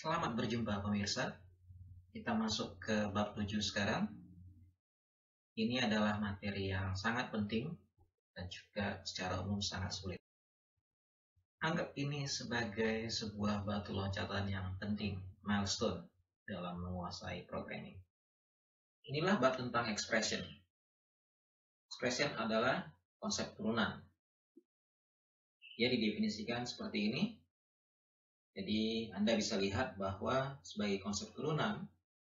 Selamat berjumpa pemirsa. Kita masuk ke bab 7 sekarang. Ini adalah materi yang sangat penting dan juga secara umum sangat sulit. Anggap ini sebagai sebuah batu loncatan yang penting, milestone dalam menguasai programming. Inilah bab tentang expression. Expression adalah konsep turunan. Dia didefinisikan seperti ini. Jadi Anda bisa lihat bahwa sebagai konsep turunan,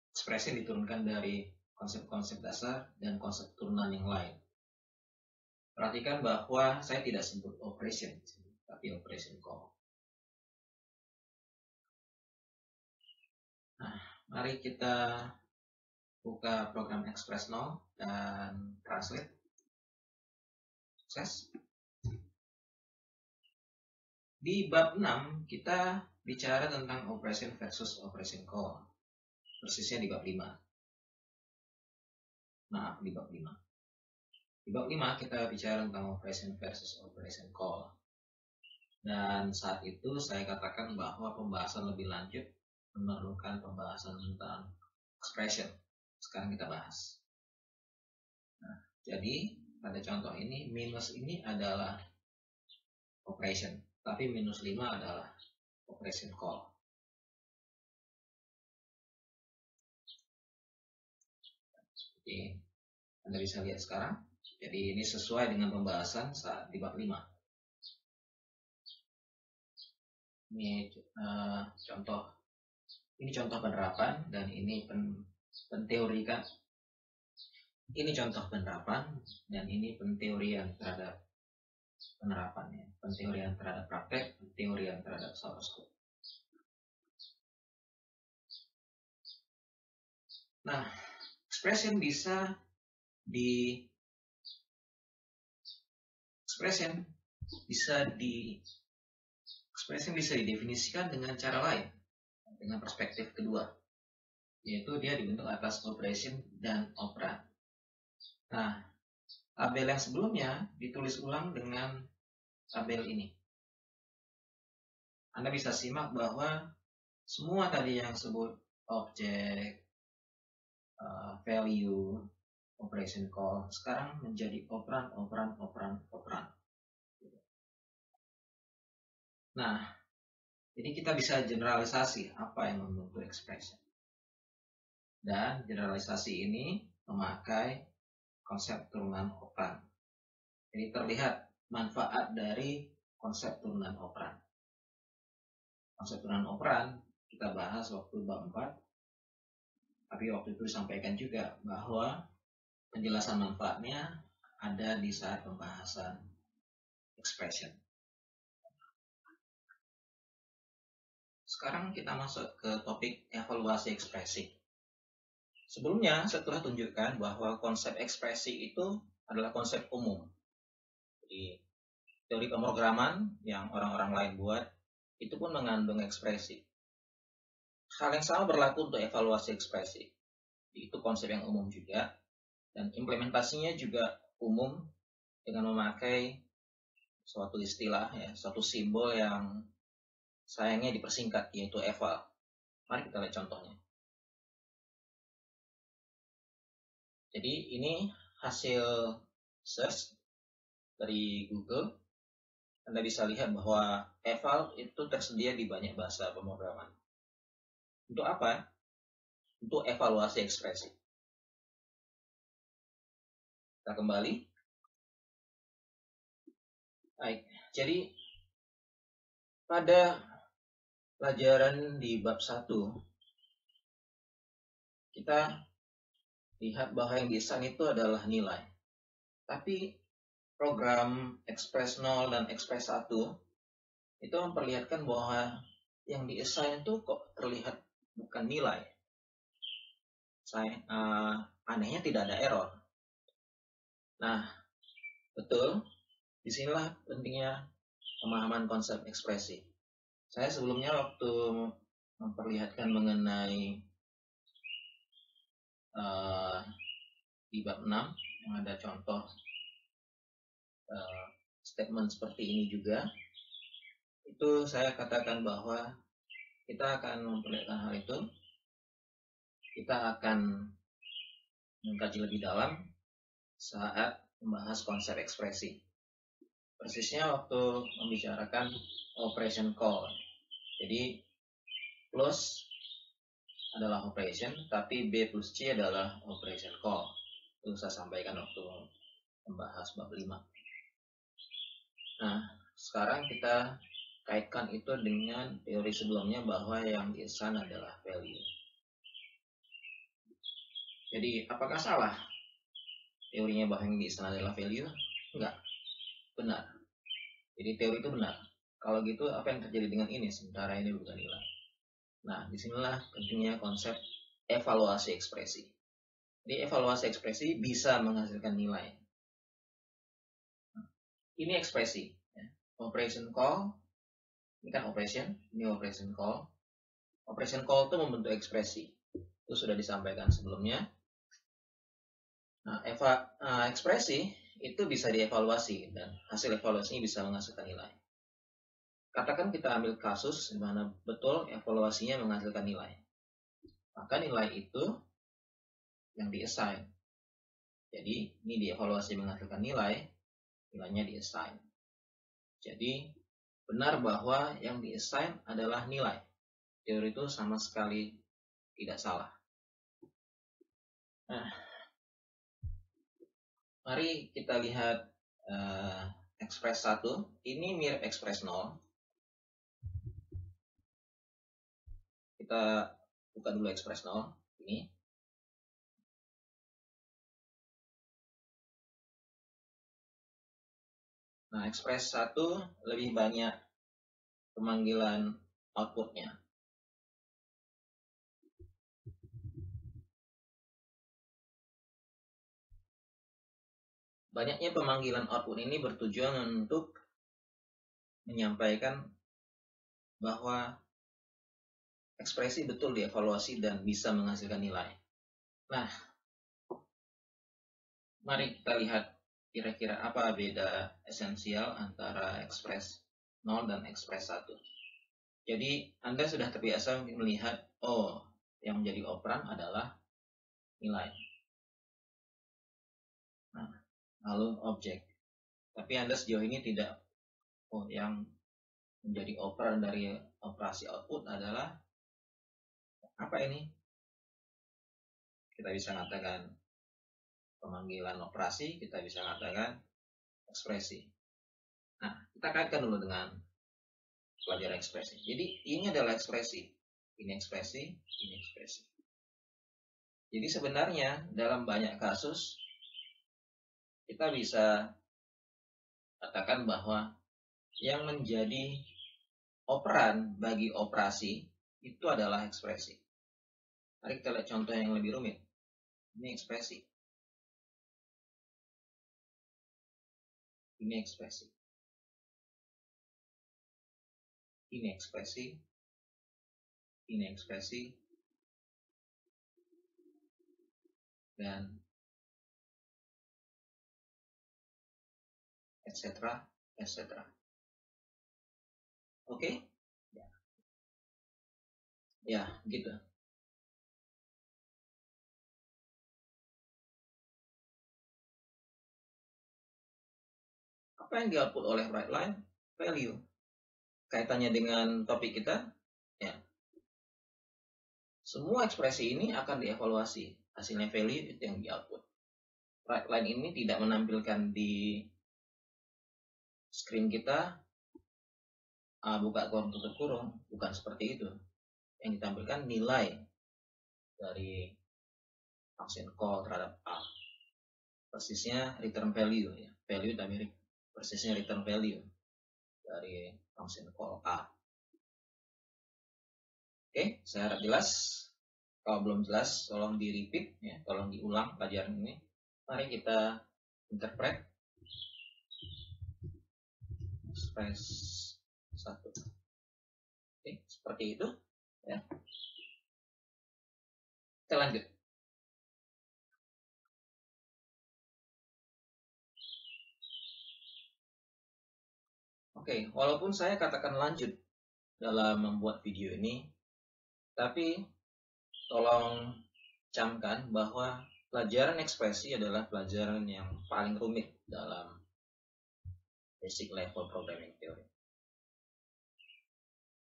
expression diturunkan dari konsep-konsep dasar dan konsep turunan yang lain. Perhatikan bahwa saya tidak sebut operation, tapi operation call. Nah, mari kita buka program Express 0 dan translate. Sukses. Di bab 6 kita bicara tentang operation versus operation call. Persisnya di bab 5. Nah, di bab 5. Di bab 5 kita bicara tentang operation versus operation call. Dan saat itu saya katakan bahwa pembahasan lebih lanjut memerlukan pembahasan tentang expression. Sekarang kita bahas. Nah, jadi pada contoh ini, minus ini adalah operation, tapi minus 5 adalah operation call. Seperti Anda bisa lihat sekarang. Jadi ini sesuai dengan pembahasan saat di bab 5. Ini contoh penerapan dan ini penteorikan. Ini contoh penerapan dan ini penteorian terhadap penerapannya, penteorian terhadap praktek, penteorian terhadap source code. Nah, expression bisa didefinisikan dengan cara lain, dengan perspektif kedua, yaitu dia dibentuk atas operation dan operand. Nah, tabel yang sebelumnya ditulis ulang dengan tabel ini. Anda bisa simak bahwa semua tadi yang sebut object, value, operation call, sekarang menjadi operand. Nah, jadi kita bisa generalisasi apa yang membentuk expression. Dan generalisasi ini memakai konsep turunan operand. Jadi terlihat manfaat dari konsep turunan operand. Konsep turunan operand kita bahas waktu bab 4. Tapi waktu itu disampaikan juga bahwa penjelasan manfaatnya ada di saat pembahasan expression. Sekarang kita masuk ke topik evaluasi ekspresi. Sebelumnya saya telah tunjukkan bahwa konsep ekspresi itu adalah konsep umum. Jadi teori pemrograman yang orang-orang lain buat itu pun mengandung ekspresi. Hal yang sama berlaku untuk evaluasi ekspresi. Itu konsep yang umum juga dan implementasinya juga umum dengan memakai suatu istilah, suatu simbol yang sayangnya dipersingkat, yaitu eval. Mari kita lihat contohnya. Jadi ini hasil search dari Google. Anda bisa lihat bahwa eval itu tersedia di banyak bahasa pemrograman. Untuk apa? Untuk evaluasi ekspresi. Kita kembali. Baik, jadi pada pelajaran di bab 1 kita lihat bahwa yang desain itu adalah nilai. Tapi program Express 0 dan Express 1 itu memperlihatkan bahwa yang di-assign itu kok terlihat bukan nilai. Anehnya tidak ada error. Nah, betul. Disinilah pentingnya pemahaman konsep ekspresi. Saya sebelumnya waktu memperlihatkan mengenai di bab 6 yang ada contoh statement seperti ini juga, itu saya katakan bahwa kita akan memperlihatkan hal itu. Kita akan mengkaji lebih dalam saat membahas konsep ekspresi. Persisnya waktu membicarakan operation call. Jadi plus adalah operation, tapi B plus C adalah operation call. Itu saya sampaikan waktu membahas bab 5. Nah, sekarang kita kaitkan itu dengan teori sebelumnya bahwa yang diassign adalah value. Jadi, apakah salah teorinya bahwa yang diassign adalah value? Enggak, benar. Jadi teori itu benar. Kalau gitu, apa yang terjadi dengan ini sementara ini bukan nilai? Nah, disinilah pentingnya konsep evaluasi ekspresi. Jadi evaluasi ekspresi bisa menghasilkan nilai. Ini ekspresi. Operation call, ini kan operation, ini operation call. Operation call itu membentuk ekspresi. Itu sudah disampaikan sebelumnya. Nah, ekspresi itu bisa dievaluasi dan hasil evaluasinya bisa menghasilkan nilai. Katakan kita ambil kasus di mana betul evaluasinya menghasilkan nilai. Maka nilai itu yang di-assign. Jadi, ini dievaluasi menghasilkan nilai, nilainya di-assign. Jadi, benar bahwa yang di-assign adalah nilai. Teori itu sama sekali tidak salah. Nah, mari kita lihat ekspres 1. Ini mirip ekspres 0. Kita buka dulu ekspres 0. Ini. Nah, ekspres 1 lebih banyak pemanggilan outputnya. Banyaknya pemanggilan output ini bertujuan untuk menyampaikan bahwa ekspresi betul dievaluasi dan bisa menghasilkan nilai. Nah, mari kita lihat kira-kira apa beda esensial antara ekspres 0 dan ekspres 1. Jadi, Anda sudah terbiasa melihat, yang menjadi operan adalah nilai. Nah, lalu objek. Tapi Anda sejauh ini tidak, yang menjadi operan dari operasi output adalah apa ini? Kita bisa katakan pemanggilan operasi, kita bisa katakan ekspresi. Nah, kita kaitkan dulu dengan pelajaran ekspresi. Jadi, ini adalah ekspresi. Ini ekspresi, ini ekspresi. Jadi sebenarnya dalam banyak kasus, kita bisa katakan bahwa yang menjadi operan bagi operasi itu adalah ekspresi. Mari kita lihat contoh yang lebih rumit. Ini ekspresi. Ini ekspresi. Ini ekspresi. Ini ekspresi. Dan etc. etc. Oke? Ya, gitu. Apa yang di-output oleh write line? Value. Kaitannya dengan topik kita, ya. Semua ekspresi ini akan dievaluasi. Hasilnya value itu yang di-output. Write line ini tidak menampilkan di screen kita buka kurung tutup kurung, bukan seperti itu. Yang ditampilkan nilai dari function call terhadap A. Persisnya return value, ya. Value dan mirip persisnya return value dari function call A. Oke, saya harap jelas. Kalau belum jelas, tolong di repeat, ya, tolong diulang pelajaran ini. Mari kita interpret express 1. Oke, seperti itu, ya. Kita lanjut. Oke, walaupun saya katakan lanjut dalam membuat video ini, Tapi tolong camkan bahwa pelajaran ekspresi adalah pelajaran yang paling rumit dalam basic level programming theory.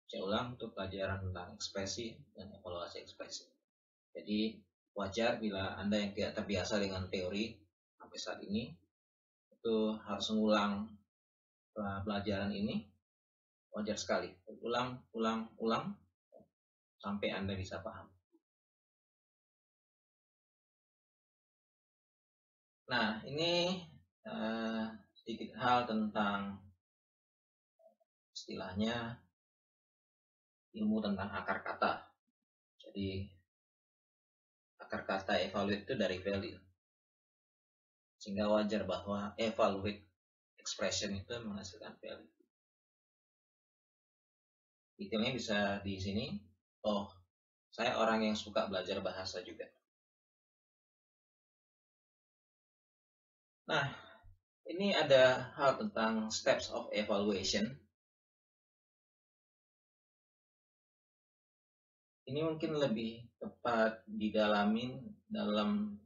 Saya ulang, untuk pelajaran tentang ekspresi dan evaluasi ekspresi. Jadi wajar bila Anda yang tidak terbiasa dengan teori sampai saat ini itu harus mengulang pelajaran ini. Wajar sekali, ulang sampai Anda bisa paham. Nah, ini sedikit hal tentang istilahnya ilmu tentang akar kata. Jadi akar kata evaluate itu dari value. Sehingga wajar bahwa evaluate expression itu menghasilkan value. Detailnya bisa di sini. Oh, saya orang yang suka belajar bahasa juga. Nah, ini ada hal tentang steps of evaluation. Ini mungkin lebih tepat didalamin dalam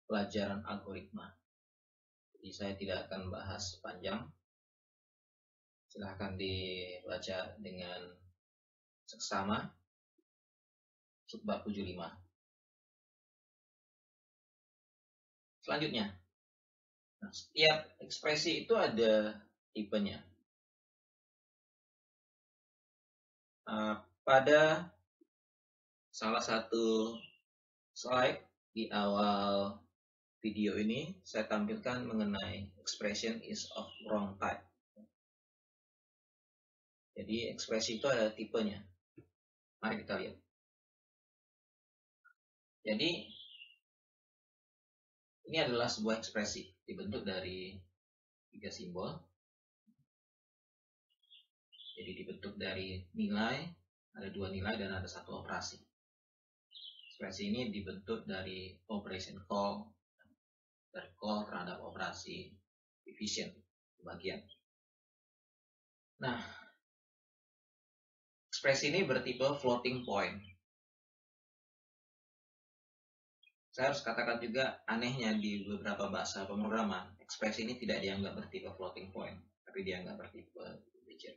pelajaran algoritma. Jadi saya tidak akan bahas panjang. Silahkan dibaca dengan seksama subbab 75. Selanjutnya, nah, setiap ekspresi itu ada tipenya. Pada salah satu slide di awal video ini saya tampilkan mengenai expression is of wrong type. Jadi ekspresi itu ada tipenya. Mari kita lihat. Jadi ini adalah sebuah ekspresi dibentuk dari 3 simbol. Jadi dibentuk dari nilai, ada 2 nilai dan ada 1 operasi. Ekspresi ini dibentuk dari operation call, dari call terhadap operasi division, bagian. Nah, ekspresi ini bertipe floating point. Saya harus katakan juga anehnya di beberapa bahasa pemrograman, ekspresi ini tidak dianggap bertipe floating point, tapi dianggap bertipe integer.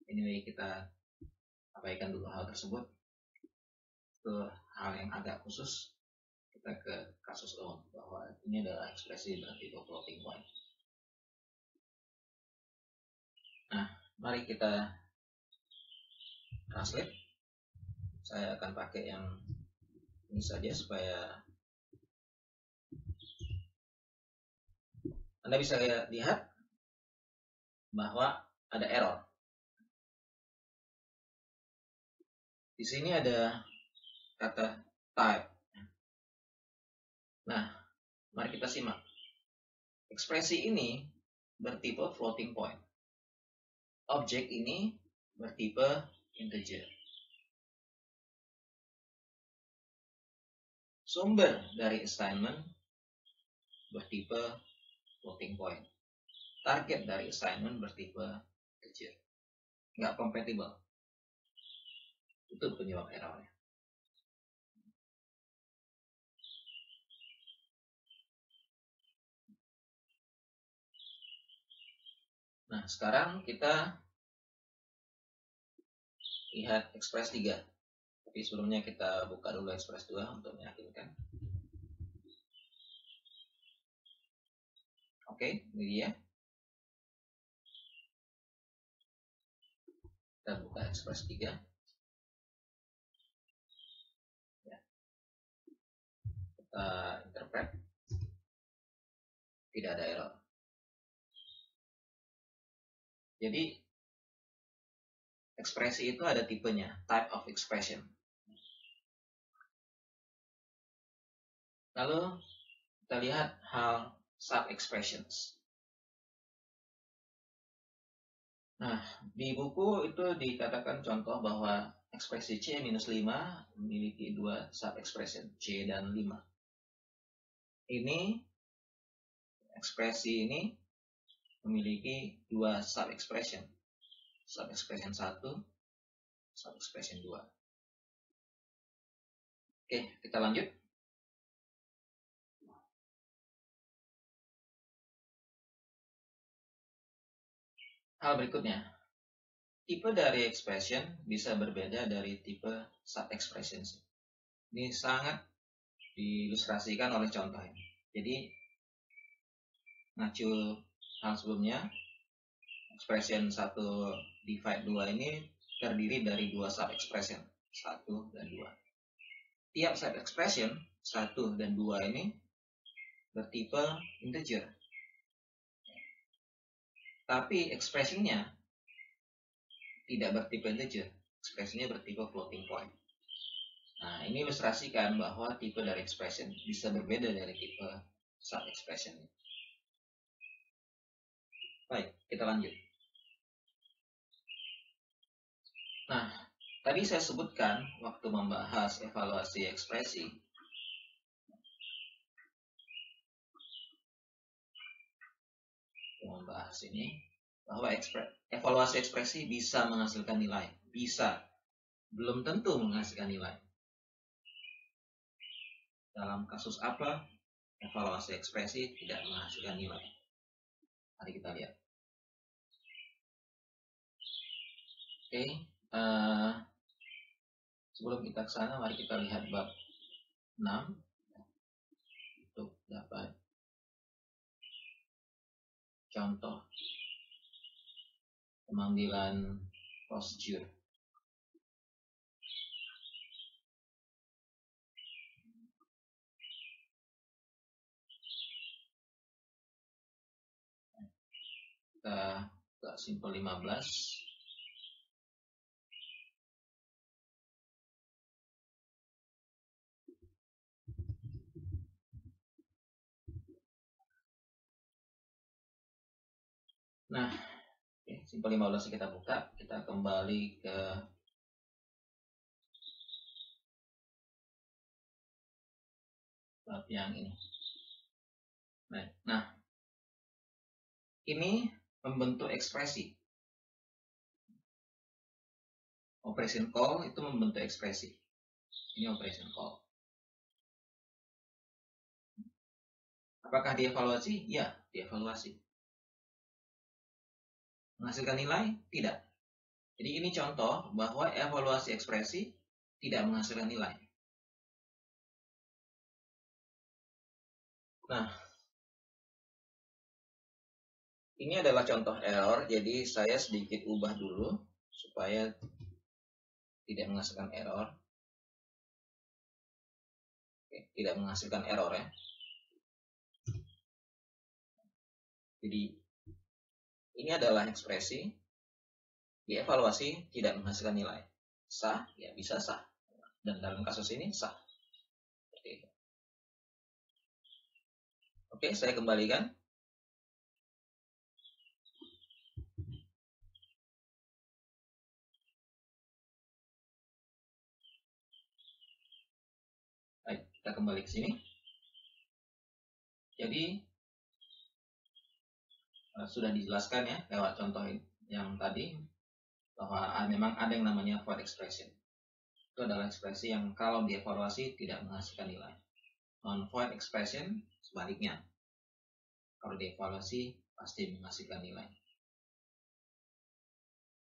Anyway, kita abaikan dulu hal tersebut. Itu hal yang agak khusus. Kita ke kasus umum bahwa ini adalah ekspresi bertipe floating point. Nah, mari kita translate. Saya akan pakai yang ini saja supaya Anda bisa lihat bahwa ada error. Di sini ada kata type. Nah, mari kita simak. Ekspresi ini bertipe floating point. Objek ini bertipe integer. Sumber dari assignment bertipe floating point. Target dari assignment bertipe integer. Nggak compatible. Itu penyebab errornya. Nah, sekarang kita lihat ekspres 3. Tapi sebelumnya kita buka dulu ekspres 2 untuk meyakinkan. Oke, ini dia. Kita buka ekspres 3. Ya. Kita interpret. Tidak ada error. Jadi ekspresi itu ada tipenya, type of expression. Lalu kita lihat hal sub-expressions. Nah, di buku itu dikatakan contoh bahwa ekspresi C-5 memiliki 2 sub-expression, C dan 5. Ini, ekspresi ini memiliki 2 sub-expression. Sub-expression 1, sub-expression 2. Oke, kita lanjut. Hal berikutnya, tipe dari expression bisa berbeda dari tipe sub-expression. Ini sangat diilustrasikan oleh contoh ini. Jadi, ngacu hal sebelumnya, expression 1 divide 2 ini terdiri dari 2 sub-expression, 1 dan 2. Tiap sub-expression 1 dan 2 ini bertipe integer. Tapi ekspresinya tidak bertipe integer, ekspresinya bertipe floating point. Nah, ini ilustrasikan bahwa tipe dari expression bisa berbeda dari tipe sub-expression. Baik, kita lanjut. Nah, tadi saya sebutkan waktu membahas evaluasi ekspresi, membahas ini, bahwa evaluasi ekspresi bisa menghasilkan nilai. Bisa, belum tentu menghasilkan nilai. Dalam kasus apa evaluasi ekspresi tidak menghasilkan nilai? Mari kita lihat. Oke, sebelum kita ke sana, mari kita lihat bab 6 untuk dapat contoh pemanggilan procedure. Kita ke simpel 15. Nah, simpel 15 kita buka, kita kembali ke bab yang ini. Nah, ini membentuk ekspresi. Operation call itu membentuk ekspresi. Ini operation call. Apakah dievaluasi? Ya, dievaluasi. Menghasilkan nilai? Tidak. Jadi ini contoh bahwa evaluasi ekspresi tidak menghasilkan nilai. Nah, ini adalah contoh error, jadi saya sedikit ubah dulu supaya tidak menghasilkan error. Oke, tidak menghasilkan error ya. Jadi ini adalah ekspresi, dievaluasi tidak menghasilkan nilai. Sah? Ya bisa sah. Dan dalam kasus ini sah. Oke, saya kembalikan. Baik, kita kembali ke sini. Jadi sudah dijelaskan ya lewat contoh yang tadi bahwa memang ada yang namanya void expression. Itu adalah ekspresi yang kalau dievaluasi tidak menghasilkan nilai. Non-void expression sebaliknya. Kalau dievaluasi pasti menghasilkan nilai.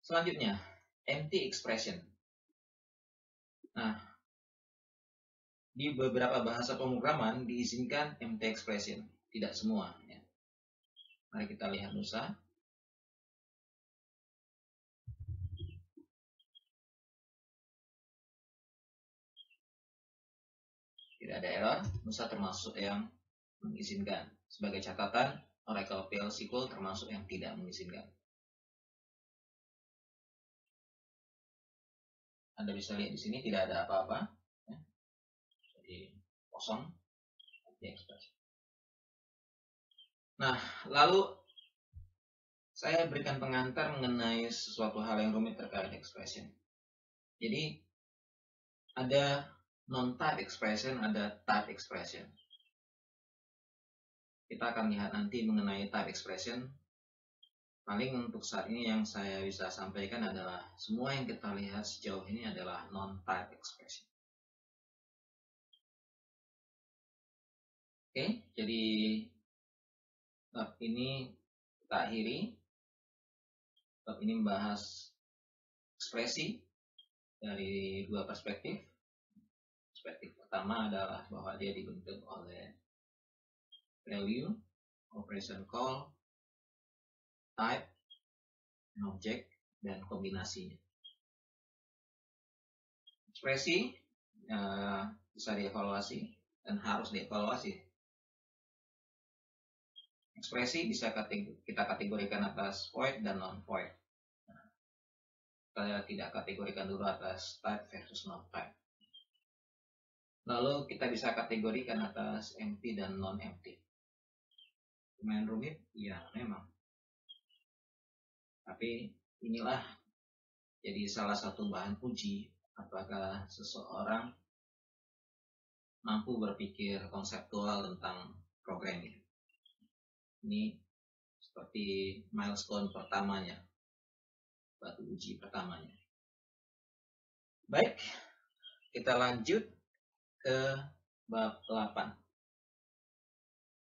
Selanjutnya, empty expression. Nah, di beberapa bahasa pemrograman diizinkan empty expression, tidak semua. Ya. Mari kita lihat Nusa. Tidak ada error, Nusa termasuk yang mengizinkan. Sebagai catatan, Oracle PL SQL termasuk yang tidak mengizinkan. Anda bisa lihat di sini tidak ada apa-apa, ya. Jadi kosong. Nah, lalu saya berikan pengantar mengenai sesuatu hal yang rumit terkait expression. Jadi ada non-type expression, ada type expression. Kita akan lihat nanti mengenai type expression. Paling untuk saat ini yang saya bisa sampaikan adalah semua yang kita lihat sejauh ini adalah non-type expression. Oke, jadi bab ini kita akhiri. Bab ini membahas ekspresi dari dua perspektif. Perspektif pertama adalah bahwa dia dibentuk oleh value, operation call, type, object, dan kombinasinya. Ekspresi bisa dievaluasi dan harus dievaluasi. Ekspresi bisa kita kategorikan atas void dan non-void. Kita tidak kategorikan dulu atas type versus non-type. Lalu kita bisa kategorikan atas empty dan non-empty. Lumayan rumit? Ya, memang. Tapi inilah jadi salah satu bahan uji apakah seseorang mampu berpikir konseptual tentang programming. Ini seperti milestone pertamanya, batu uji pertamanya. Baik, kita lanjut ke bab 8.